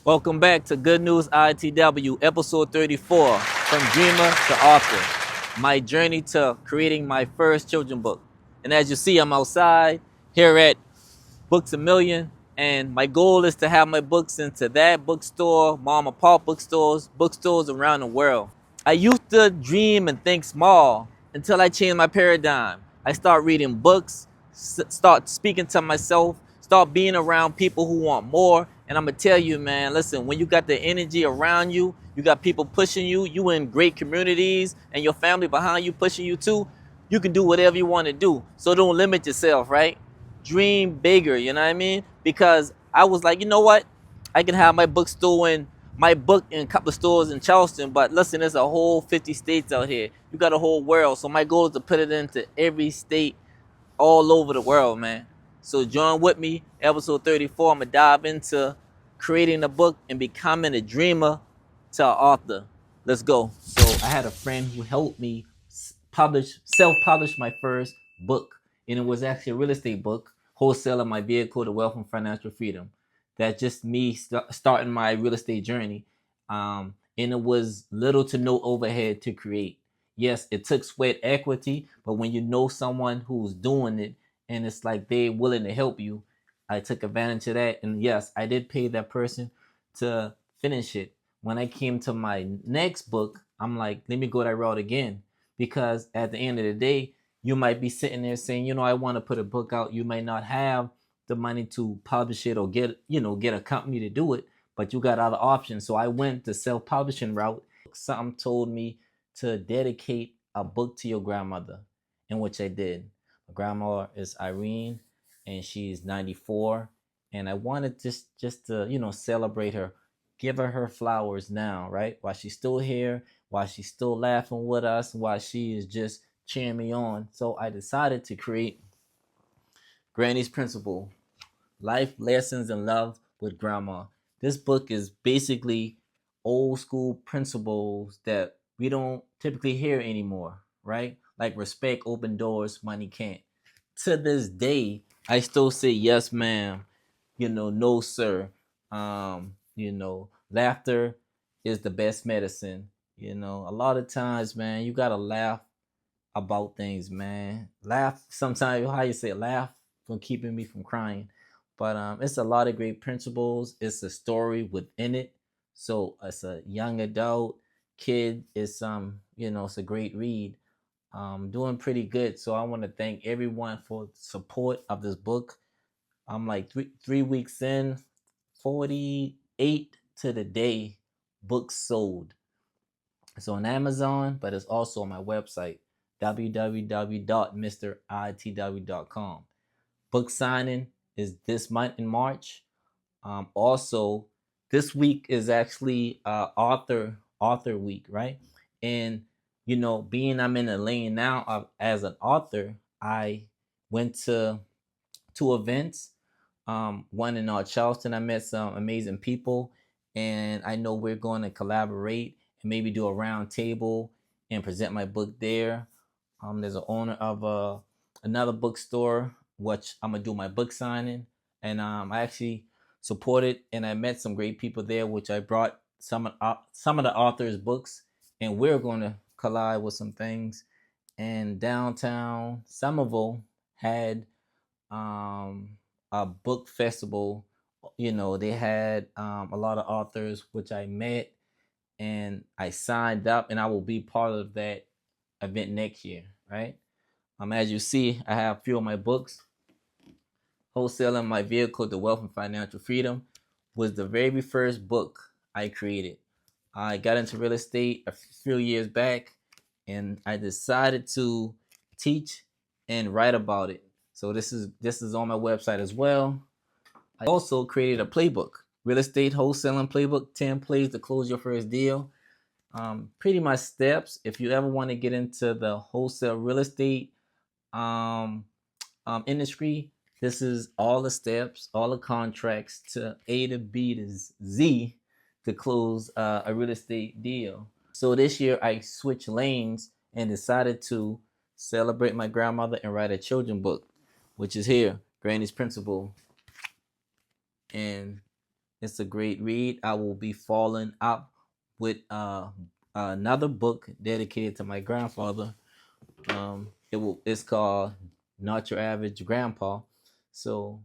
Welcome back to Good News ITW, episode 34, From Dreamer to Author, my journey to creating my first children's book. And as you see, I'm outside here at Books A Million, and my goal is to have my books into that bookstore, mom and pop bookstores around the world. I used to dream and think small until I changed my paradigm. I start reading books, start speaking to myself, start being around people who want more. And I'm gonna tell you, man, listen, when you got the energy around you, you got people pushing you, you in great communities, and your family behind you pushing you too, you can do whatever you want to do. So don't limit yourself, right? Dream bigger, you know what I mean? Because I was like, you know what? I can have my bookstore in my book in a couple of stores in Charleston, but listen, there's a whole 50 states out here. You got a whole world. So my goal is to put it into every state all over the world, man. So join with me, episode 34. I'm gonna dive into creating a book and becoming a dreamer to an author. Let's go. So I had a friend who helped me self-publish my first book, and it was actually a real estate book, Wholesaling My Vehicle to Wealth and Financial Freedom. That's just me starting my real estate journey, and it was little to no overhead to create. Yes, it took sweat equity, but when you know someone who's doing it and it's like they're willing to help you, I took advantage of that. And yes, I did pay that person to finish it. When I came to my next book, I'm like, let me go that route again. Because at the end of the day, you might be sitting there saying, I want to put a book out. You might not have the money to publish it or get a company to do it, but you got other options. So I went the self-publishing route. Something told me to dedicate a book to your grandmother, in which I did. My grandma is Irene, and she's 94, and I wanted just to celebrate her, give her flowers now, right? While she's still here, while she's still laughing with us, while she is just cheering me on. So I decided to create Granny's Principle: Life Lessons in Love with Grandma. This book is basically old school principles that we don't typically hear anymore, right? Like respect, open doors, money can't. To this day, I still say yes, ma'am, no, sir. Laughter is the best medicine. A lot of times, man, you gotta laugh about things, man. Laugh sometimes, how you say it, laugh from keeping me from crying. But it's a lot of great principles. It's a story within it. So as a young adult, kid, it's a great read. Doing pretty good. So I want to thank everyone for support of this book. I'm like three weeks in, 48 to the day books sold. It's on Amazon, but it's also on my website, www.mritw.com. Book signing is this month in March. Also, this week is actually author week, right? And being I'm in the lane now as an author, I went to two events. One in Charleston, I met some amazing people, and I know we're going to collaborate and maybe do a round table and present my book there. There's an owner of another bookstore, which I'm gonna do my book signing, and I actually supported and I met some great people there, which I brought some of the authors' books, and we're going to collide with some things. And downtown Somerville had um, a book festival. They had a lot of authors, which I met and I signed up, and I will be part of that event next year, right? As you see, I have a few of my books. Wholesaling My Vehicle to Wealth and Financial Freedom was the very first book I created. I got into real estate a few years back, and I decided to teach and write about it. So this is on my website as well. I also created a playbook, real estate wholesaling playbook, 10 plays to close your first deal. Pretty much steps if you ever want to get into the wholesale real estate um, industry. This is all the steps, all the contracts to A to B to Z to close a real estate deal. So this year I switched lanes and decided to celebrate my grandmother and write a children book, which is here, Granny's Principle. And It's a great read. I will be following up with another book dedicated to my grandfather. It's called Not Your Average Grandpa. So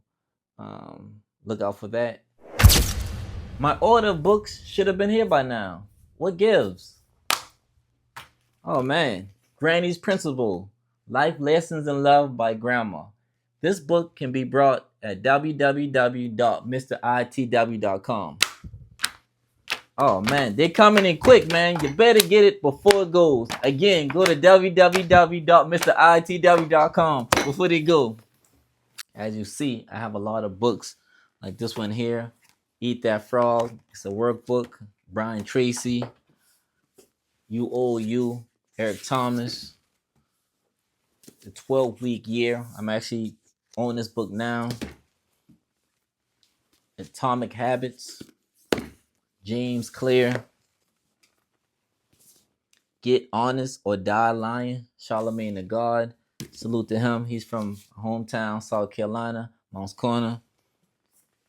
look out for that. My order of books should have been here by now. What gives? Oh man, Granny's Principle: Life Lessons in Love by Grandma. This book can be bought at www.mritw.com. Oh man, they're coming in quick, man. You better get it before it goes. Again, go to www.mritw.com before they go. As you see, I have a lot of books like this one here, Eat That Frog. It's a workbook. Brian Tracy, You Owe You, Eric Thomas, The 12-Week Year. I'm actually on this book now. Atomic Habits, James Clear, Get Honest or Die Lying, Charlemagne the God. Salute to him. He's from hometown, South Carolina, Mounts Corner.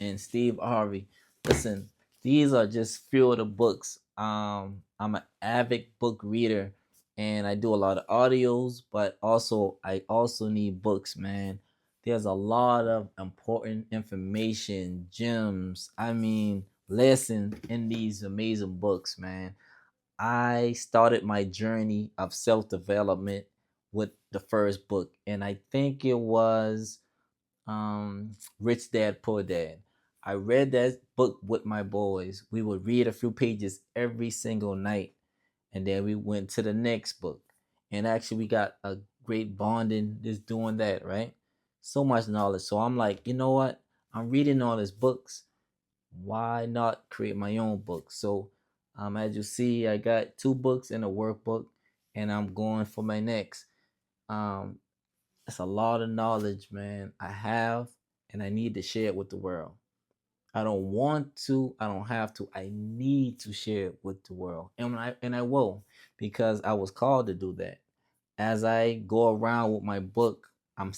And Steve Harvey. Listen, these are just few of the books. I'm an avid book reader, and I do a lot of audios, but I also need books, man. There's a lot of important information, gems, lessons in these amazing books, man. I started my journey of self development with the first book, and I think it was Rich Dad Poor Dad. I read that book with my boys. We would read a few pages every single night, and then we went to the next book. And actually, we got a great bonding just doing that, right? So much knowledge. So I'm like, you know what? I'm reading all these books. Why not create my own book? So, as you see, I got 2 books in a workbook, and I'm going for my next. Um, it's a lot of knowledge, man. I have, and I need to share it with the world. I don't want to. I don't have to. I need to share it with the world, and I will, because I was called to do that. As I go around with my book, I'm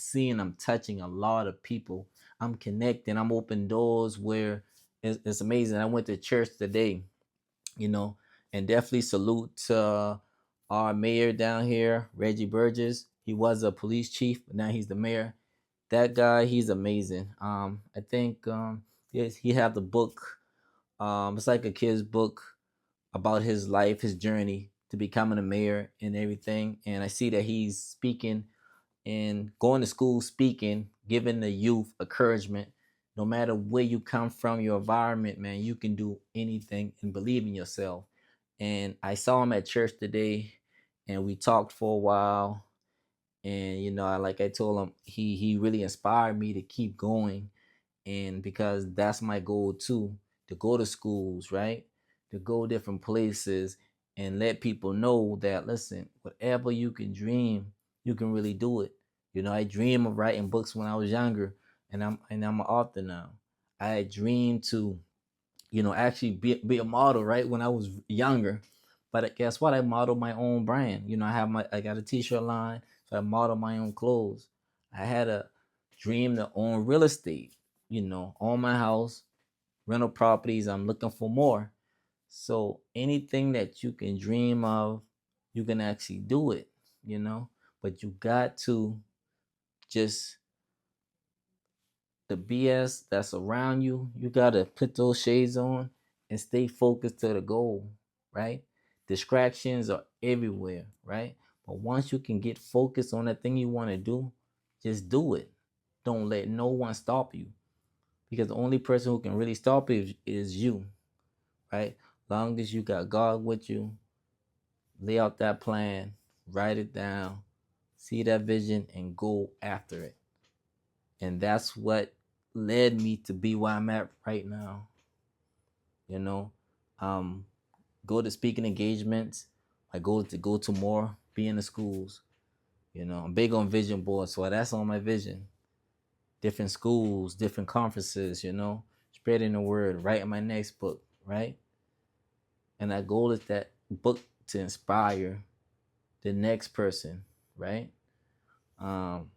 touching a lot of people. I'm connecting. I'm opening doors where it's amazing. I went to church today, you know, and definitely salute to our mayor down here, Reggie Burgess. He was a police chief, but now he's the mayor. That guy, he's amazing. I think yes, he have the book. It's like a kid's book about his life, his journey to becoming a mayor and everything. And I see that he's speaking and going to school, speaking, giving the youth encouragement. No matter where you come from, your environment, man, you can do anything and believe in yourself. And I saw him at church today, and we talked for a while. And like I told him, he really inspired me to keep going, and because that's my goal too, to go to schools, right, to go different places and let people know that, listen, whatever you can dream, you can really do it. I dream of writing books when I was younger, and I'm an author now. I dreamed to actually be a model, right, when I was younger. But guess what? I modeled my own brand. I got a t-shirt line, so I model my own clothes. I had a dream to own real estate, own my house, rental properties. I'm looking for more. So anything that you can dream of, you can actually do it, but you got to just, the BS that's around you, you gotta put those shades on and stay focused to the goal, right? Distractions are everywhere, right? But once you can get focused on that thing you want to do, just do it. Don't let no one stop you, because the only person who can really stop you is you, right? Long as you got God with you, lay out that plan, write it down, see that vision, and go after it. And that's what led me to be where I'm at right now. You know, um, go to speaking engagements. I go to more, be in the schools. I'm big on vision boards, so that's on my vision. Different schools, different conferences. Spreading the word, writing my next book, right? And that goal is that book to inspire the next person, right? Um,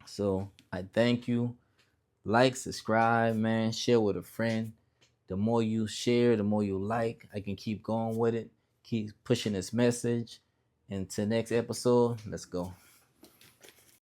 so I thank you. Like, subscribe, man. Share with a friend. The more you share, the more you like, I can keep going with it, keep pushing this message. Until next episode, let's go.